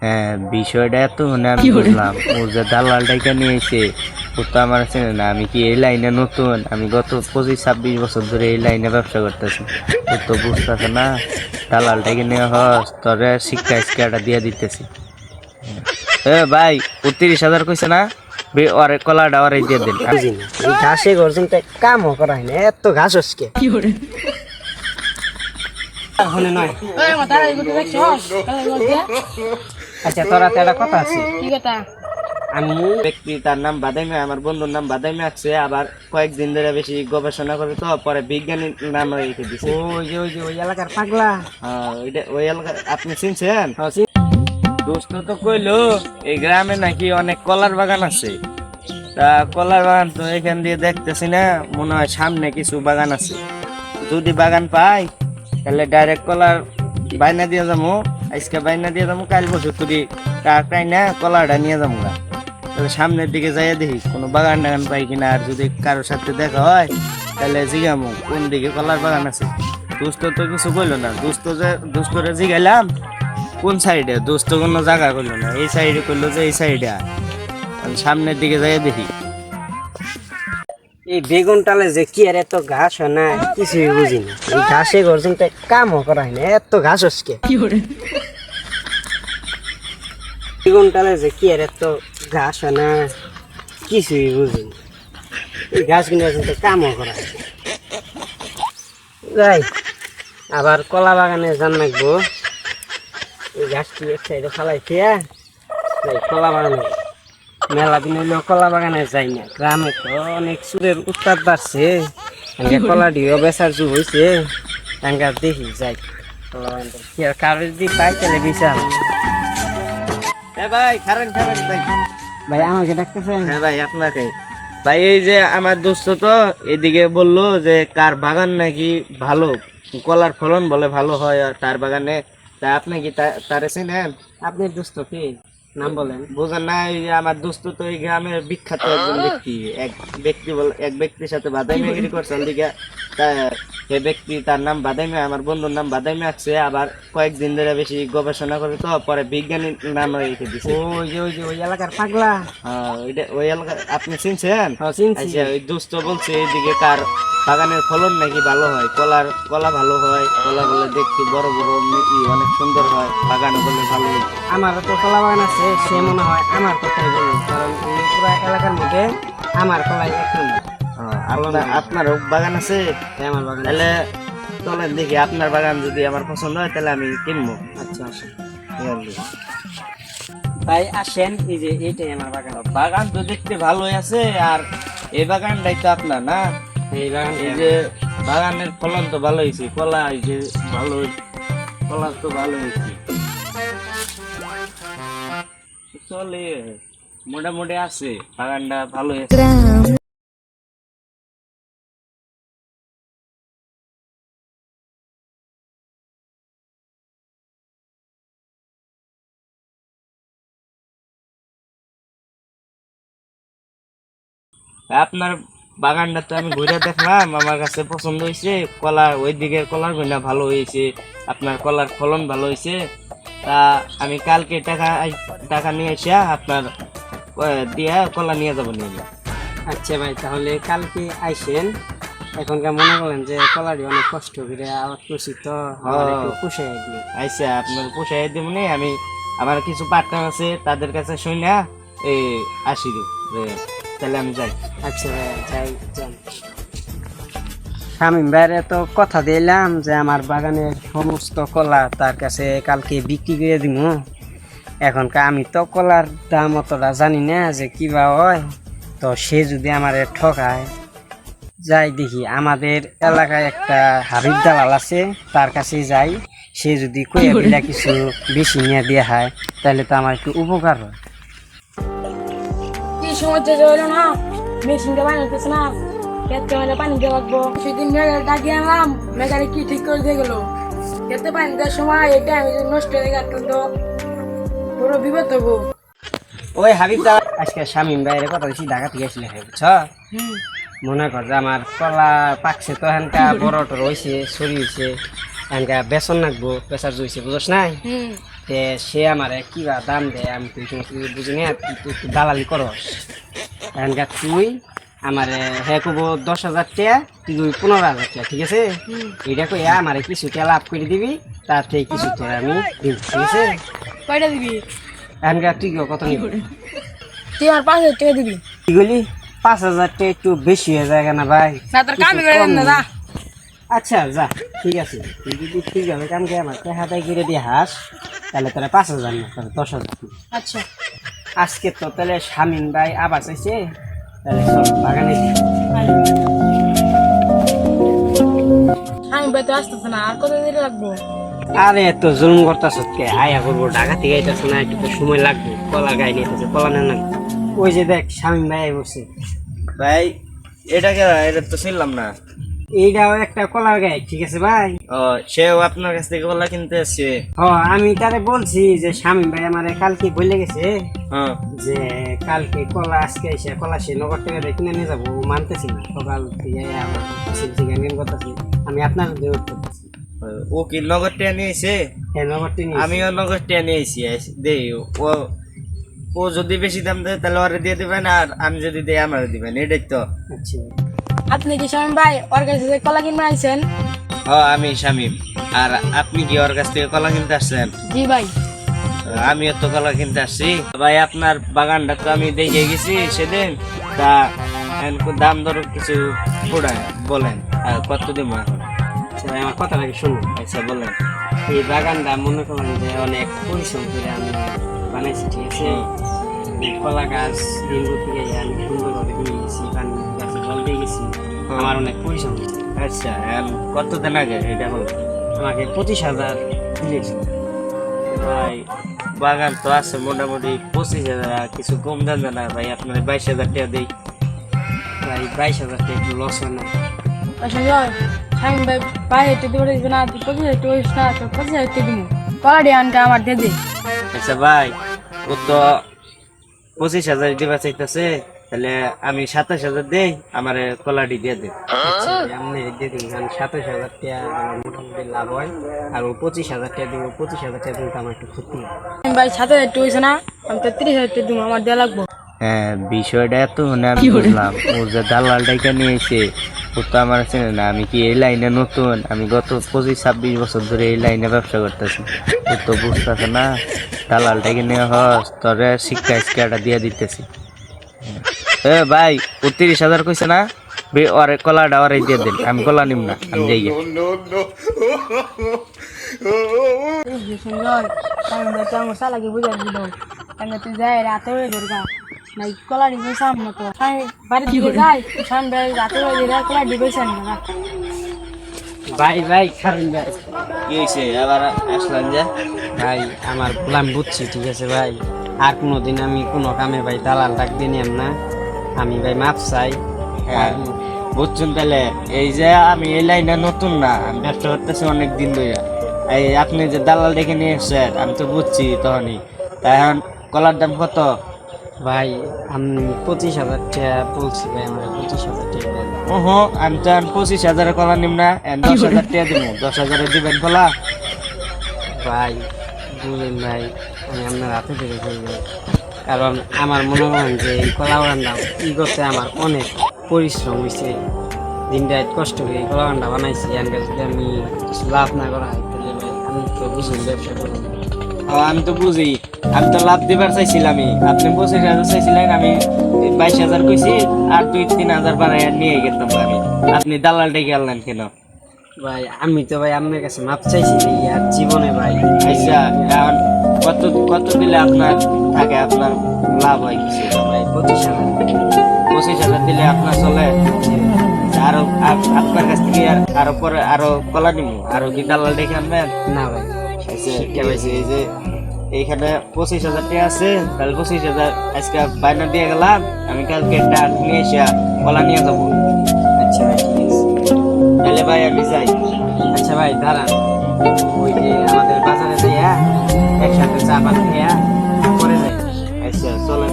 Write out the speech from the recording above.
হ্যাঁ, বিষয়টা এত মানে আমি বুঝলাম। ও যে দালালটাকে নিয়ে এসে ও তো আমার চেনে না। আমি কি এই লাইনে নতুন? আমি গত 25-26 বছর ধরে এই লাইনে ব্যবসা করতেছি। ও তো বুঝতেছে না দালালটাকে নিয়ে হস তোরে শিক্ষাটা দিয়ে দিতেছি। এ ভাই, ও 30,000 কইছে না? ওরে কলাটা ওরে দিয়ে দেন। বুঝি না এই ঘাসে করছেন তাই কামও করা হয় না, এত ঘাস হসকে হনে নয়। আচ্ছা তোরা তো একটা কথা আছে, আমি ব্যক্তি তার নাম বাদামি, আমার বন্ধুর নাম বাদামি আছে। আবার কয়েকদিন ধরে বেশি গবেষণা করে তো পরে বিজ্ঞানী নাম রেখে দিছে। ওই এলাকার পাগলা। ওই এলাকা আপনি চিনছেন? হ্যাঁ, চিনি। দোস্ত তো কইলো এই গ্রামে নাকি অনেক কলার বাগান আছে। তা কলার বাগান তো এখান দিয়ে দেখতেছি না, মনে হয় সামনে কিছু বাগান আছে। যদি বাগান পাই তাহলে ডাইরেক্ট কলার বাইনা দিয়ে যাবো। আজকে বাইনা দিয়ে যাবো, কাল বছর তুই টাকাই না কলারটা নিয়ে যাবো না। তাহলে সামনের দিকে যাইয়া দেখি কোনো বাগান টাগান পাই কিনা। আর যদি কারোর সাথে দেখা হয় তাহলে জিগামো কোন দিকে কলার বাগান আছে। দোস্ত তো কিছু কইলো না। দোস্তরে জিগাইলাম কোন সাইডে, দোস্ত কোনো জায়গা করলো না। এই সাইডে করলো যে এই সাইডে সামনের দিকে যাইয়া দেখি। এই বেগুন টালে যে কি আর এত ঘাস হয় না, কিছুই বুঝি না। এই ঘাসে করছেন তাই কামও করা হয় না, এত ঘাস হসকে বেগুন টালে যে কি আর এত ঘাস হয় না, কিছুই বুঝি না। এই ঘাস কিনে তাই কামও করা হয় না। যাই আবার কলা বাগানে যান লাগবো। এই গাছটি এক সাইডে ফালাইতে কলা বাগানে মেলা দিন হইলেও কলা বাগানে যাই না। গ্রামে তো অনেক সুরের উৎপাত বাড়ছে, কলা ডিও বেচার যুগ হয়েছে। দেখি যাই কলা বাগানে কারো যদি পাই তাহলে বিশাল। ভাই খারেন খারেন ভাই। ভাই আমাকে ডাকতেছেন? হ্যাঁ ভাই, আপনাকে। ভাই এই যে আমার দোস্ত তো এদিকে বললো যে কার বাগান নাকি ভালো, কলার ফলন বলে ভালো হয় আর তার বাগানে। তা আপনি কি তারে চিনেন? আপনি দুস্থ কি নাম বলেন? বুঝেন না? এই যে আমার দোস্ত তো এই গ্রামের বিখ্যাত একজন ব্যক্তি। এক ব্যক্তির সাথে বাদামি এগ্রি করছে ওদিকে। সে ব্যক্তি তার নাম বাদামি, আমার বন্ধুর নাম বাদামি আছে। আবার কয়েকদিন ধরে বেশি গবেষণা করে তো পরে বিজ্ঞানী নাম রেখে দিছে। ওই এলাকার পাগলা। ওই এলাকা আপনি চিনছেন? হ্যাঁ, চিনছি। আচ্ছা, ওই দোস্ত বলছে এইদিকে কার বাগানের ফলন নাকি ভালো হয়, কলা ভালো হয়। কলা বলে দেখতে বড় বড় অনেক সুন্দর হয়, বাগানে বলে ভালো হয়। আমার তো কলা বাগান আছে, সে মনে হয় আমার কথাই বলুন, কারণ এই পুরো এলাকার মধ্যে আমার কলাই এক নম্বর। আপনারও বাগান আছে? আমার বাগান। তাহলে চলেন দেখি, আপনার বাগান যদি আমার পছন্দ হয় তাহলে আমি কিনবো। আচ্ছা আসেন ভাই, আসেন। এই যে এইটাই আমার বাগান। বাগান তো দেখতে ভালোই আছে, আর এই বাগানটাই তো আপনার না? এই বাগান, এই যে বাগানের ফলন তো ভালো হয়েছে, কলা এই যে ভালো, কলা তো ভালো হয়েছে। চলে মোটামুটি আছে, বাগানটা ভালো হয়েছে। আপনার বাগানটা তো আমি ঘুরে দেখলাম, আমার কাছে পছন্দ হয়েছে। কলা ওই দিকের কলার গয়না ভালো হয়েছে, আপনার কলার ফলন ভালো হয়েছে। তা আমি কালকে টাকা নিয়ে এসে আপনার দিয়া কলা নিয়ে যাবো নিয়ে। আচ্ছা ভাই, তাহলে কালকে আইসেন। এখনকার মনে করলেন যে কলাটি অনেক কষ্ট করে আবার করছি তো, আমার একটু পুষাই দিই। আচ্ছা, আপনার পোষাই দেব নি আমি। আমার কিছু পার্টনার আছে, তাদের কাছে শুনে এই আসি রে। তাহলে আমি যাই। আচ্ছা ভাই, যাই যান। শামীম ভাইয়ের তো কথা দিলাম যে আমার বাগানের সমস্ত কলা তার কাছে কালকে বিক্রি করে দিব। এখনকার আমি তো কলার দাম অতটা জানি না যে কিবা হয়, তো সে যদি আমার ঠকায়, যাই দেখি আমাদের এলাকায় একটা হাবিব দালাল আছে, তার কাছে যাই। সে যদি কইয়া দিলা কিছু বেশি নিয়ে দেওয়া হয় তাহলে তো আমার একটু উপকার হয়। কি সমস্যা হলো না, মেশিনটা বানাইতেছে না, খেতে মানে পানি দিয়ে লাগবো। সেদিন মেঘার ডাকিয়ে আনলাম, মেঘারে কি ঠিক করে দিয়ে গেলো। খেতে পানি দেওয়ার সময় এটা আমি নষ্ট হয়ে গেল তো বড় বিপদ হবো। ওই হাবিব দালাল আজকে শামীম ভাইয়ের কথা বেশি ঢাকা থেকে আসলে বুঝছ। মনে কর যে আমার কলা পাকছে তো, এখানকা বড় টর হয়েছে, সরি হয়েছে, এখানকা বেসন নাকবো, প্রেসার জুইছে, বুঝস নাই? তে সে আমার কিবা দাম দেয় আমি তুই সমস্ত কিছু বুঝি না, তুই একটু দালালি করস। এখানকার তুই আমার হ্যাঁ কব 10,000 টাকা, তুই 15,000 টাকা, ঠিক আছে? এটা কই আমার কিছু টাকা লাভ করে দিবি, তার থেকে কিছু তোর আমি দিব, ঠিক আছে? কয়টা দিবি? এখানকার তুই কত নিবি? তুই আমার 5,000 টাকা দিবি। কি বলি 5,000 টাকা একটু বেশি হয়ে যায় না ভাই? না তোর কামই করে দেন না যা। আচ্ছা যা, ঠিক আছে, তুই যদি ঠিকভাবে কাম করে আমার হাতায় করে দিয়ে হাস, তাহলে তোরা 5,000 না, তাহলে 10,000। আচ্ছা আজকে তো তাহলে শামিন ভাই আবার চাইছে, তাহলে সব বাগানে দিই। আমি ভাই তো আসতেছে না, আর কত দিন লাগবো? আরে এত জুলুম করতেছ কে? আয়া করবো, ঢাকা থেকে আইতাছ না, একটু তো সময় লাগবে। কলা গাই নিতেছে, কলা নেন না। ওই যে দেখ শামিন ভাই আই বসে। ভাই এটা কে? এটা তো চিনলাম না। এইটাও একটা কলার গায়ে, ঠিক আছে ভাই? ও, সেও আপনার কাছ থেকে কলা কিনতে আসছে? হ, আমি তারে বলছি যে শামিন ভাই আমারে কালকে বলে গেছে হ্যাঁ। যে কালকে কলা আজকে এসে কলা সে নগর টাকা দিয়ে কিনে নিয়ে যাবো। ও মানতেছি না, সকাল থেকে আমার গান করতেছি। আমি আপনার দেওয়ার করতেছি। ও কি নগদ টিয়া নিয়েছে? হ্যাঁ, নগর টিনে আমিও নগদ টিয়া নিয়েছি। দেই ও, ও যদি বেশি দাম দেয় তাহলে ওরে দিয়ে দিবেন, আর আমি যদি দেই আমারে দিবেন, এটাই তো। আচ্ছা, আপনি কি শামিম ভাই ওর কাছে যে কলা কিনবে আইছেন? হ্যাঁ, আমি শামিম। আর আপনি কি ওর কাছ থেকে কলা কিনতে আসছেন? জি ভাই। আমিও তো কলা কিনতে আসছি ভাই। আপনার বাগানটা তো আমি দেখে গেছি সেদিন, তা দাম দর কিছু বলেন, আর কত দিব এখন? আচ্ছা ভাই, আমার কথাটাকে শুনুন। আচ্ছা বলেন। এই বাগানটা মনে করেন যে অনেক পরিশ্রম করে আমি বানাইছি, ঠিক আছে? এই কলা গাছ দিনগুলো থেকে আমি সুন্দরভাবে দিয়ে গেছি, পানি গাছে জল দিয়ে গেছি। আমার অনেক পরিশ্রম হয়েছে। আচ্ছা, কত দিন আগে এটা বলুন। আমাকে 25,000 দিয়েছিল। ভাই বাগান তো আছে মোটামুটি 25,000, কিছু কম দেন না ভাই? আপনার 22,000 টাকা দিই। ভাই 22,000 টাকা একটু লস হয় না? আচ্ছা জয়, শামিম ভাই ভাই একটু দেবো দিবে না, তুই 25,000 টাকা দিস না, তোর 25,000 টাকা দিব। কলা ডিয়ানটা আমার দিয়ে দে। আচ্ছা ভাই, ও তো 25,000 দিবা চাইতেছে, তাহলে আমি 27,000 দেই, আমার কলাটি দিয়ে দে। আচ্ছা ভাই, আপনি দিয়ে দিন, কারণ 27,000 টাকা আমার মোটামুটি লাভ হয়। আর ও 25,000 টাকা দিব, 25,000 টাকা দিতে আমার একটু ক্ষতি হয়। শামিম ভাই 7,000 টাকা হয়েছে না, আমি তো 30,000 টাকা দিব, আমার দেওয়া লাগবো। হ্যাঁ, বিষয়টা এত আমি বুঝলাম। ও যে দালালটাকে নিয়েছে, ও তো আমার চেনে না। আমি কি এই লাইনে নতুন? আমি গত 25-26 বছর ধরে এই লাইনে ব্যবসা করতেছি। ও তো বুঝতেছে না দালালটাকে নিয়ে হস তোরে শিক্ষাটা দিয়ে দিতেছি। ভাই, ও 30,000 কইছে না, ওরে কলাটা ওরে দিয়ে দেন, আমি কলা নিম না, আমি যাই গে। সুন্দর, শামিম ভাই তো আমার শালাকে বুঝা দিল, আমি তুই যাই রাতে হয়ে দরকার নাই কলা দিবে সামনে তো বাড়ি দিকে যাই, শামিম ভাই রাতে হয়ে দিলে কলা দিবে সামনে না। ভাই ভাই খাবেন ভাই? কি হয়েছে আবার আসলাম যে? ভাই আমার ভুল আমি বুঝছি, ঠিক আছে ভাই? আর কোনোদিন আমি কোনো কামে ভাই দালাল ডাক দিয়ে নিলাম না। আমি ভাই মাপ চাই। হ্যাঁ, বুঝছেন তাহলে? এই যে আমি এই লাইনে নতুন না, আমি ব্যবসা করতেছি অনেক দিন ধরে। এই আপনি যে দালাল ডেকে নিয়ে এসছেন, আমি তো বুঝছি তখনই। তাই এখন কলার দাম কত? ভাই আমি 25,000 টাকা বলছি ভাই, আমার 25,000 টাকা দেন। ওহো, আমি তো 25,000 কলা নিম না, 10,000 টাকা দিব। 10,000 দিবেন কলা? ভাই বুঝলেন ভাই, আমি আপনার হাতে ধরে বলবো, কারণ আমার মনে হয় যে এই কলা বাগানটা ই করতে আমার অনেক পরিশ্রম হয়েছে। দিন রাত কষ্ট করে এই কলা বাগানটা বানাইছি। এখানকে যদি আমি কিছু লাভ না করা হয় তাহলে ভাই আমি তো বুঝুন ব্যবসা করবো। আমি তো বুঝি, আমি তো লাভ দিবার চাইছিলামই। আপনি 25,000 চাইছিলেন, আমি 22,000 কইছি, আর 2-3,000 বাড়াই নিয়ে গেতাম আমি। আপনি দালাল ডেকে আনলেন কেন? ভাই আমি তো ভাই আপনার কাছে মাপ চাইছি আর জীবনে ভাই। আচ্ছা, এখন কত কত দিলে আপনার থাকে, আপনার লাভ হয় কিছু? ভাই 25,000। 25,000 দিলে আপনার চলে? আরো আপনার কাছ থেকে আরো পরে আরো কলা নিব, আরো কি দালাল ডেকে আনবেন? না ভাই, শিক্ষা পাইছি। এই যে এইখানে 25,000 টাকা আছে, তাহলে 25,000 আজকে বাইনা দিয়ে গেলাম, আমি কালকে ডাক নিয়ে এসে কলা নিয়ে যাবো। আচ্ছা ভাই ঠিক আছে। তাহলে ভাই আমি যাই। আচ্ছা ভাই দাঁড়ান, ওই যে আমাদের বাজারে যাইয়া একসাথে চা পান খেয়া পরে যাই। আচ্ছা চলেন।